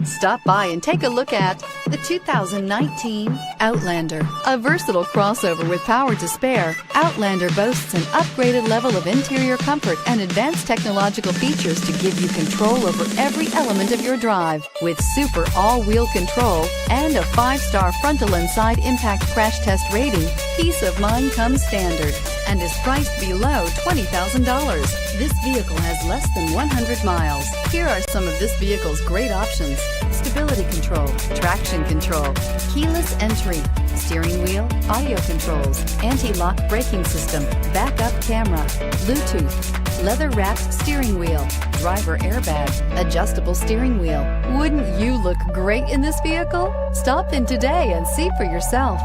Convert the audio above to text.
Stop by and take a look at the 2019 Outlander. A versatile crossover with power to spare, Outlander boasts an upgraded level of interior comfort and advanced technological features to give you control over every element of your drive. With super all-wheel control and a 5-star frontal and side impact crash test rating, peace of mind comes standard and is priced below $20,000. This vehicle has less than 100 miles. Here are some of this vehicle's great options: stability control, traction control, keyless entry, steering wheel audio controls, anti-lock braking system, backup camera, Bluetooth, leather-wrapped steering wheel, driver airbag, adjustable steering wheel. Wouldn't you look great in this vehicle? Stop in today and see for yourself.